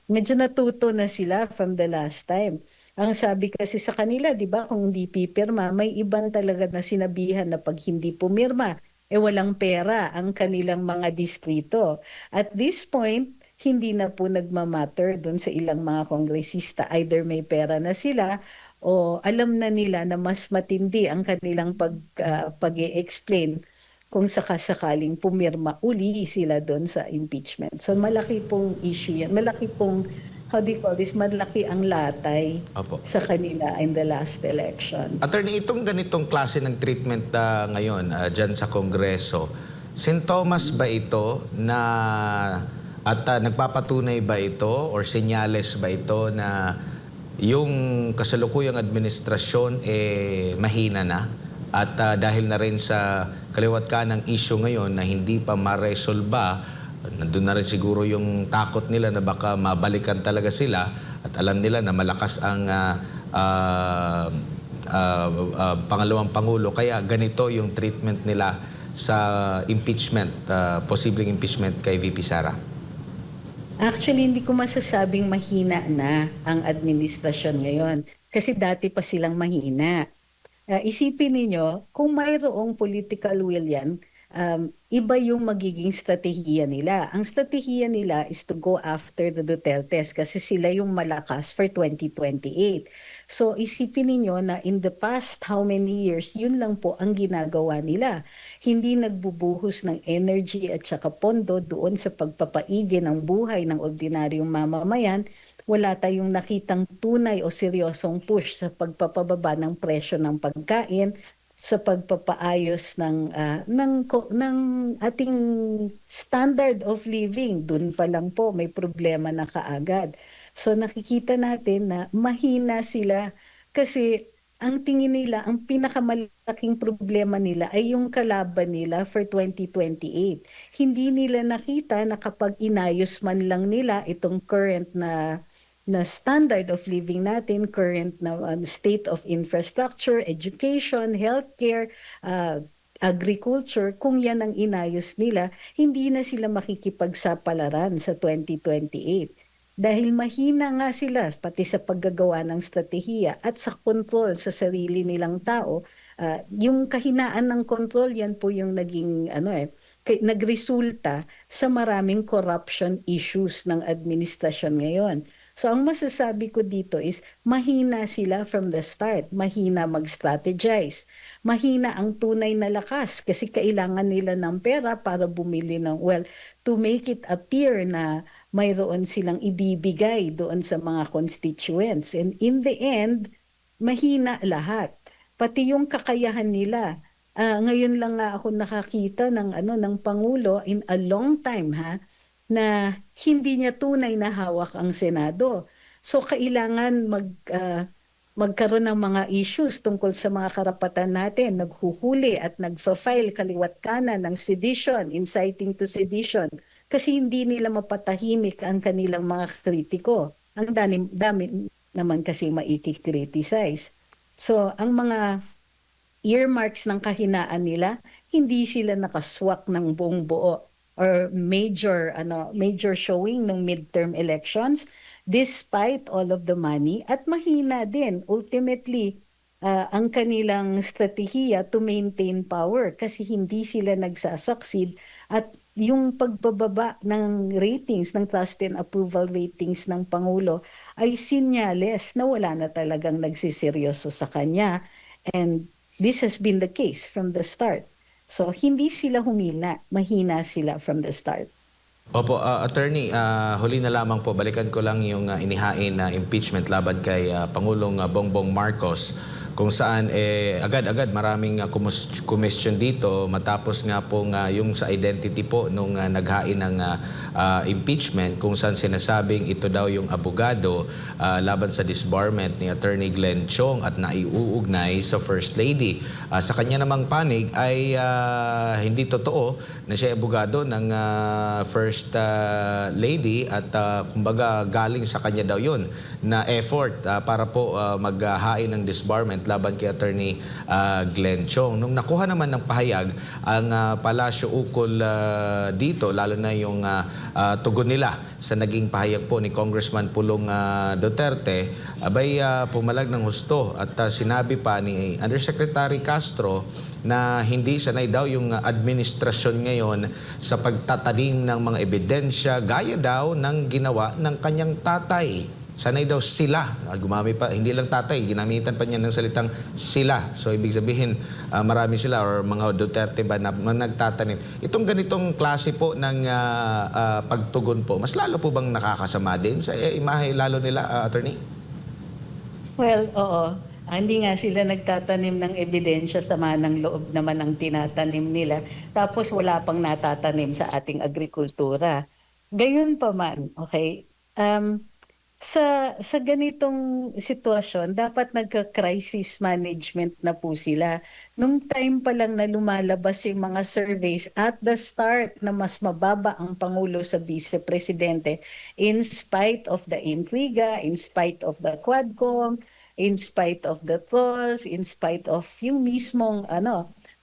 Speaker 2: medyo natuto na sila from the last time. Ang sabi kasi sa kanila, di ba, kung hindi pipirma, may iban talaga na sinabihan na pag hindi pumirma, walang pera ang kanilang mga distrito. At this point, hindi na po nagmamatter doon sa ilang mga kongresista. Either may pera na sila o alam na nila na mas matindi ang kanilang pag-i-explain kung sakasakaling pumirma uli sila doon sa impeachment. So malaki pong issue yan. Malaki pong, how do you call this, malaki ang latay
Speaker 3: Opo.
Speaker 2: sa kanila in the last elections.
Speaker 3: Attorney, itong ganitong klase ng treatment ngayon dyan sa Kongreso, sintomas ba ito na at nagpapatunay ba ito or senyales ba ito na yung kasalukuyang administrasyon mahina na? At dahil na rin sa kaliwat ka ng issue ngayon na hindi pa ma-resolba, nandun na rin siguro yung takot nila na baka mabalikan talaga sila at alam nila na malakas ang pangalawang Pangulo. Kaya ganito yung treatment nila sa impeachment, posibleng impeachment kay VP Sara.
Speaker 2: Actually, hindi ko masasabing mahina na ang administrasyon ngayon kasi dati pa silang mahina. Isipin ninyo, kung mayroong political will yan, iba yung magiging strategiya nila. Ang strategiya nila is to go after the Dutertes kasi sila yung malakas for 2028. So isipin ninyo na in the past how many years, yun lang po ang ginagawa nila. Hindi nagbubuhos ng energy at saka pondo doon sa pagpapaigi ng buhay ng ordinaryong mamamayan. Wala tayong nakitang tunay o seryosong push sa pagpapababa ng presyo ng pagkain, sa pagpapaayos ng ating standard of living. Doon pa lang po may problema na kaagad. So nakikita natin na mahina sila kasi ang tingin nila, ang pinakamalaking problema nila ay yung kalaban nila for 2028. Hindi nila nakita na kapag inayos man lang nila itong current na standard of living natin, current na state of infrastructure, education, healthcare, agriculture, kung yan ang inayos nila, hindi na sila makikipagsapalaran sa 2028. Dahil mahina nga sila pati sa paggagawa ng strategiya at sa control sa sarili nilang tao. Yung kahinaan ng control, yan po yung naging nagresulta sa maraming corruption issues ng administrasyon ngayon. So ang masasabi ko dito is mahina sila from the start, mahina mag-strategize, mahina ang tunay na lakas kasi kailangan nila ng pera para bumili ng, to make it appear na mayroon silang ibibigay doon sa mga constituents. And in the end, mahina lahat. Pati yung kakayahan nila. Ngayon lang nga ako nakakita ng Pangulo in a long time na hindi niya tunay na hawak ang Senado. So kailangan magkaroon ng mga issues tungkol sa mga karapatan natin, naghuhuli at nagfa-file kaliwat kanan ng sedition, inciting to sedition, kasi hindi nila mapatahimik ang kanilang mga kritiko. Ang dami naman kasi maikikriticize. So ang mga earmarks ng kahinaan nila, hindi sila nakaswak ng buong buo or major showing ng midterm elections despite all of the money, at mahina din ultimately ang kanilang strategiya to maintain power kasi hindi sila nagsasucceed. At yung pagbababa ng ratings, ng trust and approval ratings ng Pangulo ay sinyales na wala na talagang nagsiseryoso sa kanya, and this has been the case from the start. So, hindi sila humina, mahina sila from the start.
Speaker 3: Opo, Attorney, huli na lamang po, balikan ko lang yung inihain na impeachment laban kay Pangulong Bongbong Marcos, kung saan agad-agad maraming question dito matapos nga po yung sa identity po nung naghain ng impeachment, kung saan sinasabing ito daw yung abogado laban sa disbarment ni Attorney Glenn Chong at naiuugnay sa First Lady. Sa kanya namang panig ay hindi totoo na siya abogado ng First Lady at kumbaga galing sa kanya daw yun na effort para po maghain ng disbarment laban kay Attorney Glenn Chong. Nung nakuha naman ng pahayag ang Palasyo ukol dito, lalo na yung tugon nila sa naging pahayag po ni Congressman Pulong Duterte, abay pumalag ng husto at sinabi pa ni Undersecretary Castro na hindi sanay daw yung administrasyon ngayon sa pagtatanim ng mga ebidensya gaya daw ng ginawa ng kanyang tatay. Sanay daw sila. Gumamit pa, hindi lang tatay, ginamitan pa niya ng salitang sila. So ibig sabihin, marami sila or mga Duterte ba na nagtatanim. Itong ganitong klase po ng pagtugon po, mas lalo po bang nakakasama din sa imahe lalo nila, Attorney?
Speaker 2: Well, oo. Hindi nga sila nagtatanim ng ebidensya, sama ng loob naman ang tinatanim nila. Tapos wala pang natatanim sa ating agrikultura. Gayon pa man, okay? Sa ganitong sitwasyon, dapat nagka-crisis management na po sila. Nung time pa lang na lumalabas yung mga surveys at the start na mas mababa ang Pangulo sa Vice Presidente, in spite of the intriga, in spite of the Quadcom, in spite of the trolls, in spite of yung mismong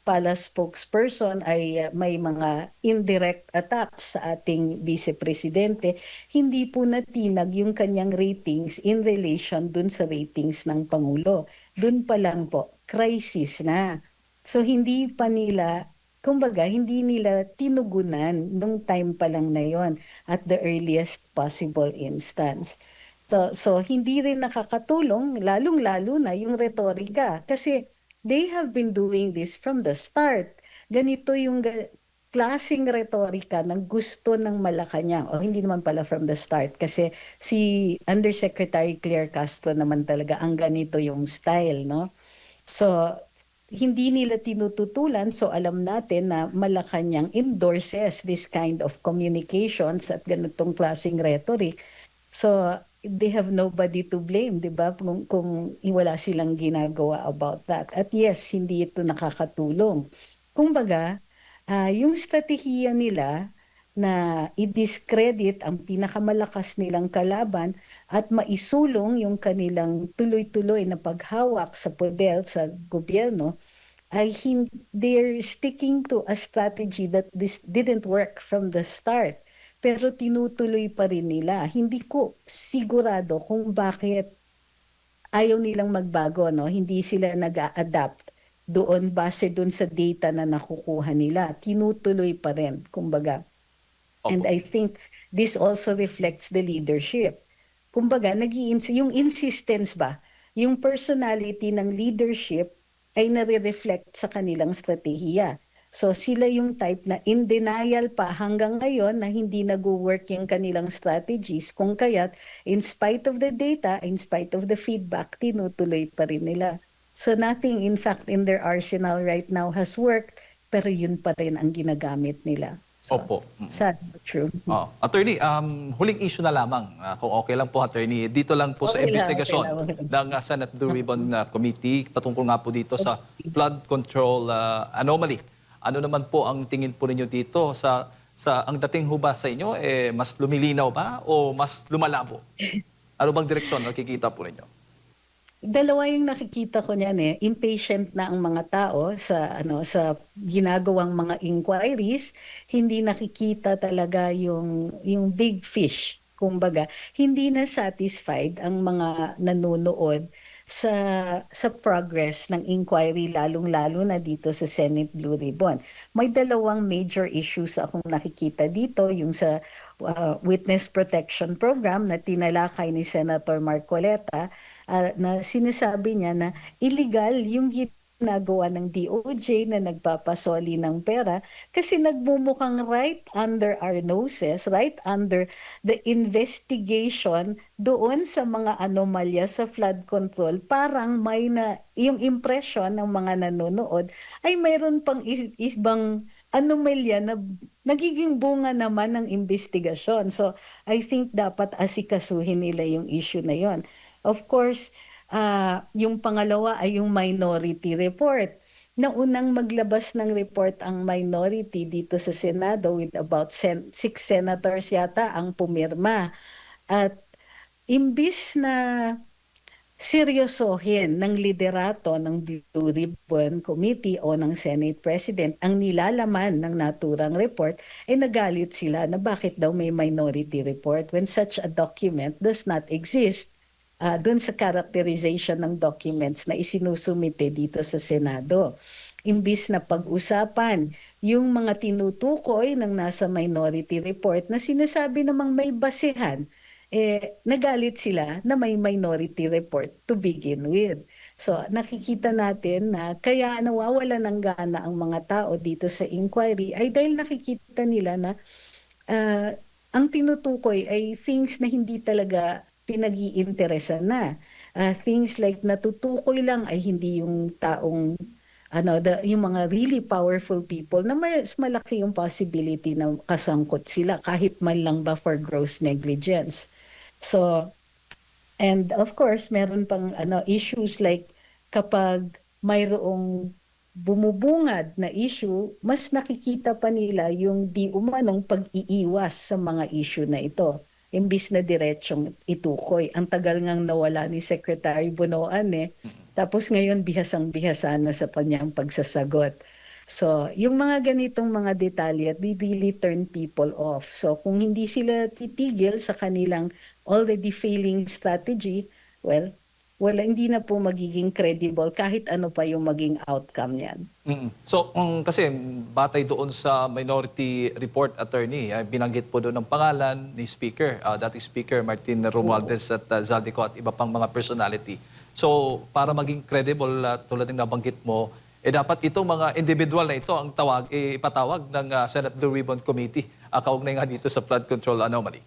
Speaker 2: palace spokesperson ay may mga indirect attacks sa ating Vice Presidente, hindi po natinag yung kanyang ratings in relation dun sa ratings ng Pangulo. Dun pa lang po, crisis na. So hindi pa nila, kumbaga, hindi nila tinugunan nung time pa lang na yon at the earliest possible instance. So hindi rin nakakatulong, lalong-lalo na yung retorika. Kasi they have been doing this from the start. Ganito yung klaseng retorika ng gusto ng Malacanang. O hindi naman pala from the start. Kasi si Undersecretary Claire Castro naman talaga ang ganito yung style, no? So hindi nila tinututulan, so alam natin na Malacanang endorses this kind of communications at ganitong klaseng rhetoric. So they have nobody to blame, di ba? Kung wala silang ginagawa about that. At yes, hindi ito nakakatulong. Kumbaga, yung strategiya nila na i-discredit ang pinakamalakas nilang kalaban at maisulong yung kanilang tuloy-tuloy na paghawak sa poder sa gobyerno, ay they're sticking to a strategy that this didn't work from the start. Pero tinutuloy pa rin nila. Hindi ko sigurado kung bakit ayaw nilang magbago, no? Hindi sila nag-a-adapt doon base doon sa data na nakukuha nila. Tinutuloy pa rin, kumbaga. And I think this also reflects the leadership. Kumbaga, yung insistence ba, yung personality ng leadership ay nare-reflect sa kanilang strategiya. So sila yung type na in denial pa hanggang ngayon na hindi nag-work yung kanilang strategies, kung kaya't in spite of the data, in spite of the feedback, tinutuloy pa rin nila. So nothing in fact in their arsenal right now has worked, pero yun pa rin ang ginagamit nila. So,
Speaker 1: Opo.
Speaker 2: sad but true.
Speaker 1: Attorney, huling issue na lamang, kung okay lang po, Attorney. Dito lang po sa
Speaker 2: Okay lang,
Speaker 1: investigasyon
Speaker 2: okay lang.
Speaker 1: ng Senate Blue Ribbon Committee patungkol nga po dito sa flood control anomaly. Ano naman po ang tingin po ninyo dito sa ang dating ho ba sa inyo, mas lumilinaw ba o mas lumalabo? Ano bang direksyon nakikita po ninyo?
Speaker 2: Dalawa yung nakikita ko niyan impatient na ang mga tao sa sa ginagawang mga inquiries, hindi nakikita talaga yung big fish. Kumbaga, hindi na satisfied ang mga nanonood sa progress ng inquiry, lalong-lalo na dito sa Senate Blue Ribbon. May dalawang major issues akong nakikita dito, yung sa Witness Protection Program na tinalakay ni Senator Marcoleta, na sinasabi niya na illegal yung ginagawa ng DOJ na nagpapasoli ng pera kasi nagmumukhang right under our noses, right under the investigation doon sa mga anomalya sa flood control, parang may yung impression ng mga nanonood ay mayroon pang ibang anomalya na nagiging bunga naman ng investigasyon. So I think dapat asikasuhin nila yung issue na yon. Of course, yung pangalawa ay yung minority report. Na unang maglabas ng report ang minority dito sa Senado with about 6 senators yata ang pumirma. At imbis na seryosohin ng liderato ng Blue Ribbon Committee o ng Senate President ang nilalaman ng naturang report, ay nagalit sila na bakit daw may minority report when such a document does not exist dun sa characterization ng documents na isinusumite dito sa Senado. Imbis na pag-usapan yung mga tinutukoy ng nasa minority report na sinasabi namang may basehan, nagalit sila na may minority report to begin with. So nakikita natin na kaya nawawala ng gana ang mga tao dito sa inquiry ay dahil nakikita nila na ang tinutukoy ay things na hindi talaga pinag-iinteresan na. Things like natutukoy lang ay hindi yung taong yung mga really powerful people na mas malaki yung possibility na kasangkot sila kahit man lang ba for gross negligence. So, and of course, meron pang issues like kapag mayroong bumubungad na issue, mas nakikita pa nila yung di umanong pag-iiwas sa mga issue na ito. Imbis na diretsong itukoy. Ang tagal ngang nawala ni Secretary Bunoan Tapos ngayon bihasang-bihasa na sa kanyang pagsasagot. So, yung mga ganitong mga detalye, they really turn people off. So, kung hindi sila titigil sa kanilang already failing strategy, well, hindi na po magiging credible kahit ano pa yung maging outcome niyan.
Speaker 1: So, kasi batay doon sa minority report, attorney, binanggit po doon ng pangalan ni Speaker, dating Speaker Martin Romualdez at Zaldico at iba pang mga personality. So, para maging credible, tulad ng nabanggit mo, dapat itong mga individual na ito ang ipatawag ng Senate Blue Ribbon Committee kaugnay nga dito sa flood control anomaly.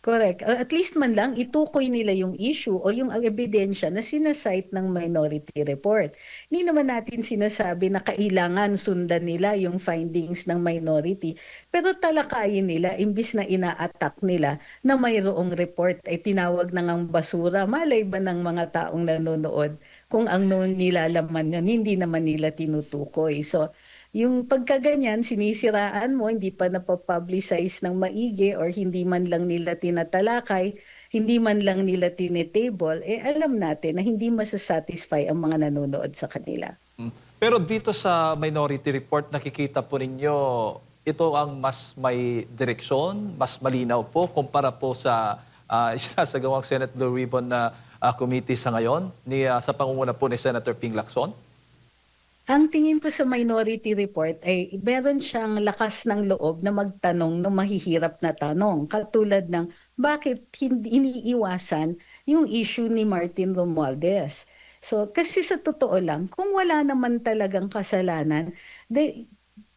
Speaker 2: Correct. At least man lang itukoy nila yung issue o yung ebidensya na sinasite ng minority report. Hindi naman natin sinasabi na kailangan sundan nila yung findings ng minority. Pero talakayin nila, imbis na ina-attack nila na mayroong report ay tinawag na ngang basura. Malay ba ng mga taong nanonood kung ang nilalaman yun, hindi naman nila tinutukoy. So, yung pagkaganyan, sinisiraan mo, hindi pa napapublicize ng maigi or hindi man lang nila tinatalakay, hindi man lang nila tinetable, alam natin na hindi masasatisfy ang mga nanonood sa kanila.
Speaker 1: Pero dito sa minority report, nakikita po ninyo ito ang mas may direksyon, mas malinaw po kumpara po sa isinasagawang Senate Blue Ribbon na committee sa ngayon sa pangunguna po ni Senator Ping Lacson?
Speaker 2: Ang tingin ko sa minority report ay meron siyang lakas ng loob na magtanong ng mahihirap na tanong. Katulad ng bakit hindi iniiwasan yung issue ni Martin Romualdez. So kasi sa totoo lang, kung wala naman talagang kasalanan,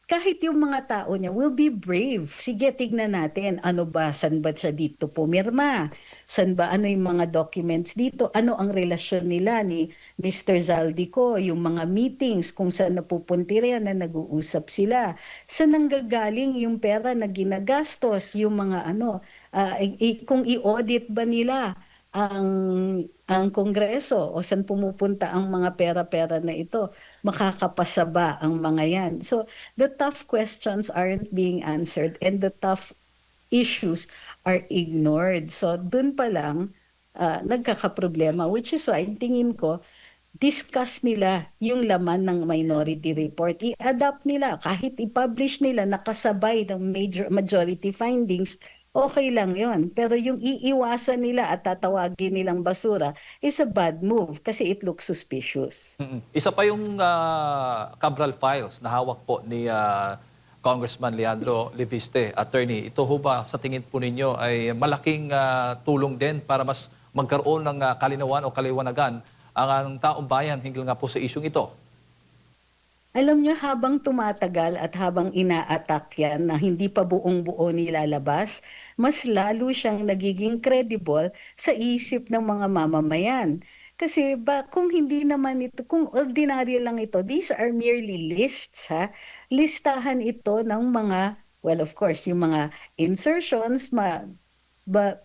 Speaker 2: kahit yung mga tao niya will be brave. Sige, tignan natin. Ano ba? San ba siya dito pumirma? San ba? Ano yung mga documents dito? Ano ang relasyon nila ni Mr. Zaldico? Yung mga meetings, kung saan napupuntirya na nag-uusap sila. Saan nanggagaling yung pera na ginagastos? Yung mga kung i-audit ba nila ang Kongreso o saan pumupunta ang mga pera-pera na ito, makakapasa ba ang mga yan? So the tough questions aren't being answered and the tough issues are ignored. So dun pa lang nagkakaproblema, which is why tingin ko discuss nila yung laman ng minority report. I-adapt nila, kahit i-publish nila nakasabay ng majority findings, okay lang yon. Pero yung iiwasan nila at tatawagin nilang basura is a bad move kasi it looks suspicious.
Speaker 1: Isa pa yung Cabral files na hawak po ni Congressman Leandro Leviste, attorney. Ito ho ba sa tingin po ninyo ay malaking tulong din para mas magkaroon ng kalinawan o kaliwanagan ang taong bayan hinggil nga po sa isyung ito?
Speaker 2: Alam niyo, habang tumatagal at habang ina-attack yan na hindi pa buong-buo nilalabas, mas lalo siyang nagiging credible sa isip ng mga mamamayan. Kasi kung hindi naman ito, kung ordinaryo lang ito, these are merely lists, ha? Listahan ito ng mga, well, of course, yung mga insertions,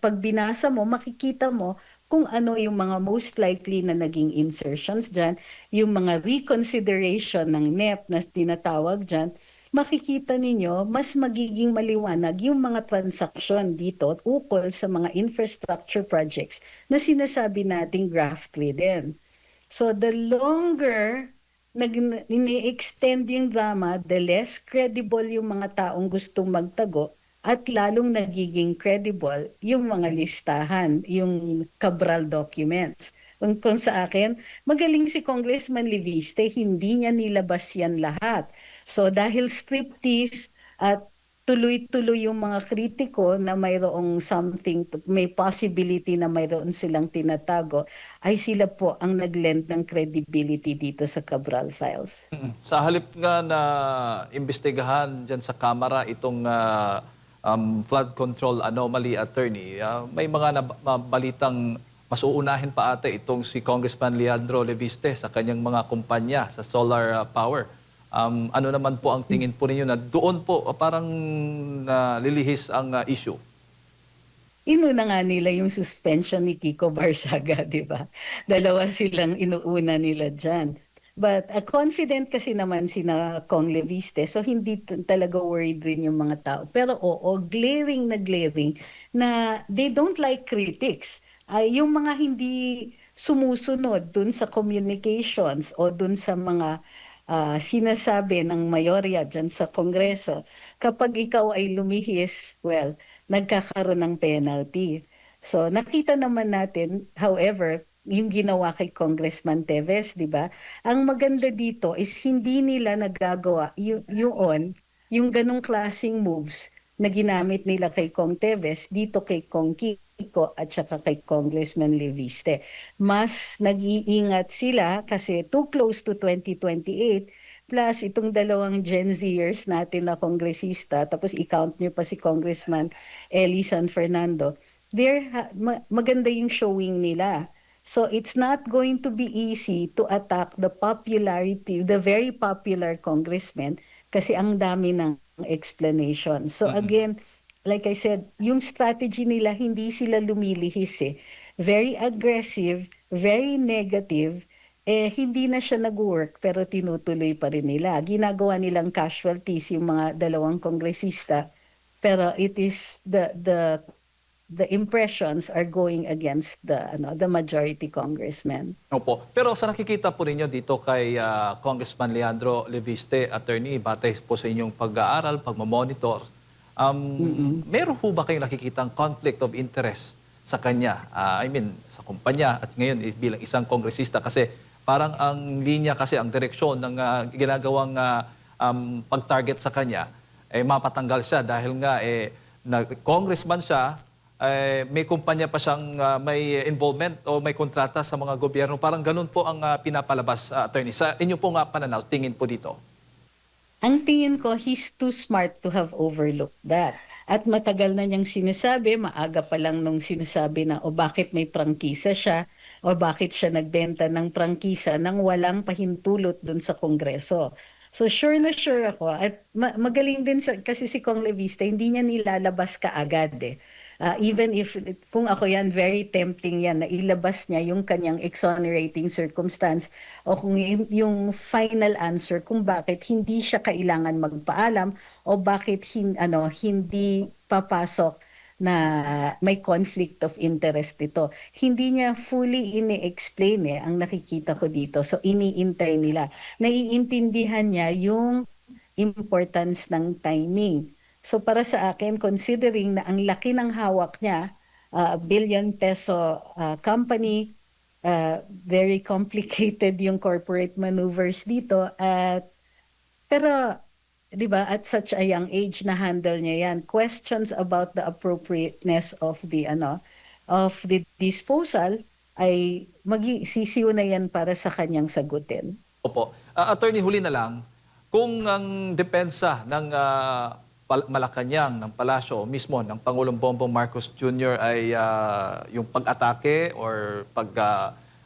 Speaker 2: pag binasa mo, makikita mo kung ano yung mga most likely na naging insertions dyan, yung mga reconsideration ng NEP na tinatawag dyan, makikita ninyo mas magiging maliwanag yung mga transaksyon dito ukol sa mga infrastructure projects na sinasabi nating graft ridden. So the longer ini-extend yung drama, the less credible yung mga taong gustong magtago at lalong nagiging credible yung mga listahan, yung Cabral documents. Kung sa akin, magaling si Congressman Leviste, hindi niya nilabas yan lahat. So dahil striptease at tuloy-tuloy yung mga kritiko na mayroong something, may possibility na mayroon silang tinatago, ay sila po ang nag-lend ng credibility dito sa Cabral Files.
Speaker 1: Sa halip nga na imbestigahan dyan sa Kamara itong flood control anomaly, attorney, may mga balitang mas uunahin pa ate itong si Congressman Leandro Leviste sa kanyang mga kumpanya sa solar power. Ano naman po ang tingin po ninyo na doon po parang lilihis ang issue?
Speaker 2: Inuna nga nila yung suspension ni Kiko Barsaga, di ba? Dalawa silang inuuna nila dyan. But confident kasi naman sina Kong Leviste, so hindi talaga worried rin yung mga tao. Pero oo, glaring na they don't like critics. Yung mga hindi sumusunod dun sa communications o dun sa mga sinasabi ng mayorya dyan sa Kongreso, kapag ikaw ay lumihis, well, nagkakaroon ng penalty. So nakita naman natin, however, yung ginawa kay Congressman Teves, di ba? Ang maganda dito is hindi nila nagagawa yung ganong klaseng moves na ginamit nila kay Kong Teves dito kay Kong Kiko at saka kay Congressman Leviste. Mas nag-iingat sila kasi too close to 2028 plus itong dalawang Gen Zers natin na kongresista, tapos i-count nyo pa si Congressman Eli San Fernando, maganda yung showing nila. So it's not going to be easy to attack the popularity, the very popular congressman kasi ang dami ng explanation. So again, like I said, yung strategy nila, hindi sila lumilihis eh. Very aggressive, very negative, hindi na siya nag-work pero tinutuloy pa rin nila. Ginagawa nilang casualties yung mga dalawang kongresista pero it is the impressions are going against the majority congressmen.
Speaker 1: Opo. Pero sa nakikita po ninyo dito kay Congressman Leandro Leviste, attorney, batay po sa inyong pag-aaral, pagmamonitor, meron po ba kayong nakikitang conflict of interest sa kanya? I mean, sa kumpanya at ngayon bilang isang kongresista kasi parang ang linya kasi, ang direksyon ng ginagawang pag-target sa kanya, mapatanggal siya dahil nga congressman siya, may kumpanya pa siyang may involvement o may kontrata sa mga gobyerno. Parang ganun po ang pinapalabas, attorney. Sa inyo po nga pananaw, tingin po dito.
Speaker 2: Ang tingin ko, he's too smart to have overlooked that. At matagal na niyang sinasabi, maaga pa lang nung sinasabi na bakit may prangkisa siya o bakit siya nagbenta ng prangkisa nang walang pahintulot dun sa Kongreso. So sure na sure ako at magaling din kasi si Kong Leviste, hindi niya nilalabas kaagad eh. Even if, kung ako yan, very tempting yan na ilabas niya yung kanyang exonerating circumstance o kung yung final answer kung bakit hindi siya kailangan magpaalam o bakit hindi papasok na may conflict of interest dito. Hindi niya fully ini-explain ang nakikita ko dito. So iniintay nila. Naiintindihan niya yung importance ng timing. So para sa akin, considering na ang laki ng hawak niya, billion peso company, very complicated yung corporate maneuvers dito, pero 'di ba, at such a young age na handle niya yan. Questions about the appropriateness of the disposal ay sisiw na yan para sa kanyang sagutin.
Speaker 1: Opo. Attorney, huli na lang, kung ang depensa ng Malacanang, ng palasyo mismo ng Pangulong Bongbong Marcos Jr. ay yung pag-atake or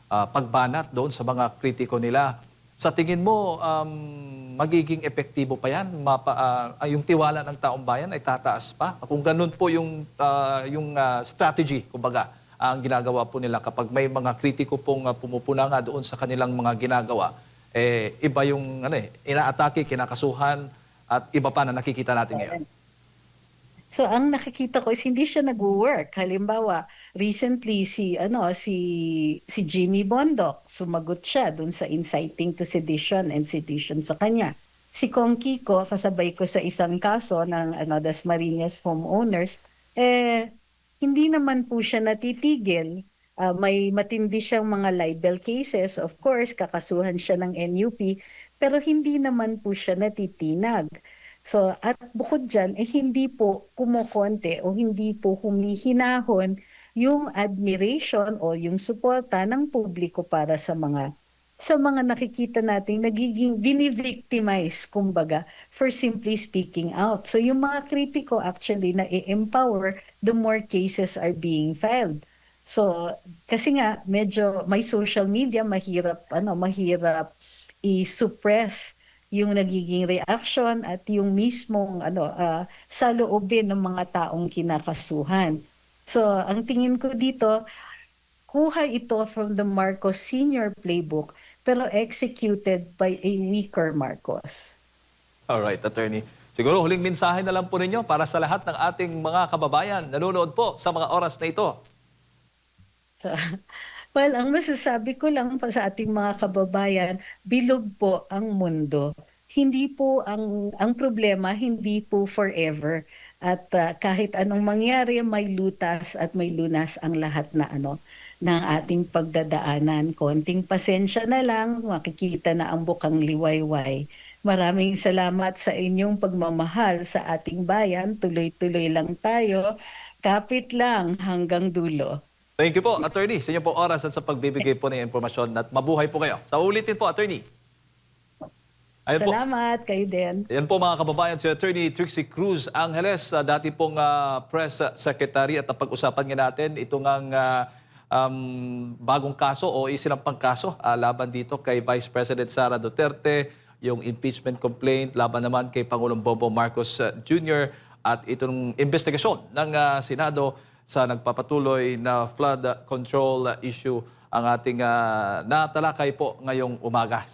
Speaker 1: pagbanat doon sa mga kritiko nila, sa tingin mo, magiging epektibo pa yan? Yung tiwala ng taong bayan ay tataas pa? Kung ganun po yung strategy, kumbaga, ang ginagawa po nila kapag may mga kritiko pong pumupuna nga doon sa kanilang mga ginagawa, iba yung inaatake, kinakasuhan, at iba pa na nakikita natin ngayon?
Speaker 2: So ang nakikita ko is hindi siya nag-work. Halimbawa, recently si Jimmy Bondoc, sumagot siya dun sa inciting to sedition and sedition sa kanya. Si Kong Kiko, kasabay ko sa isang kaso ng Dasmariñas homeowners, hindi naman po siya natitigil. May matindi siyang mga libel cases, of course, kakasuhan siya ng NUP, pero hindi naman po siya natitinag. So, at bukod dyan, hindi po kumukonte o hindi po humihinahon yung admiration o yung suporta ng publiko para sa mga nakikita nating nagiging binivictimize, kumbaga, for simply speaking out. So, yung mga kritiko actually na i-empower, the more cases are being filed. So, kasi nga, medyo may social media, mahirap i-suppress yung nagiging reaction at yung mismong saloobin ng mga taong kinakasuhan. So, ang tingin ko dito, kuha ito from the Marcos Sr. playbook pero executed by a weaker Marcos.
Speaker 1: Alright, Attorney. Siguro huling mensahe na lang po ninyo para sa lahat ng ating mga kababayan nanonood po sa mga oras na ito.
Speaker 2: So, well, ang masasabi ko lang pa sa ating mga kababayan, bilog po ang mundo. Hindi po ang problema, hindi po forever. At kahit anong mangyari, may lutas at may lunas ang lahat ng ating pagdadaanan. Konting pasensya na lang, makikita na ang bukang liwayway. Maraming salamat sa inyong pagmamahal sa ating bayan. Tuloy-tuloy lang tayo. Kapit lang hanggang dulo.
Speaker 1: Thank you po, Attorney, sa inyong pong oras at sa pagbibigay po ng impormasyon at mabuhay po kayo. Sa ulitin po, Attorney. Ayun po.
Speaker 2: Salamat, kayo din.
Speaker 1: Yan po mga kababayan, si Attorney Trixie Cruz Angeles, dati pong press secretary at napag-usapan nga natin itong bagong kaso o isinampang kaso laban dito kay Vice President Sara Duterte, yung impeachment complaint laban naman kay Pangulong Bongbong Marcos Jr. at itong investigasyon ng Senado sa nagpapatuloy na flood control issue ang ating natalakay po ngayong umaga.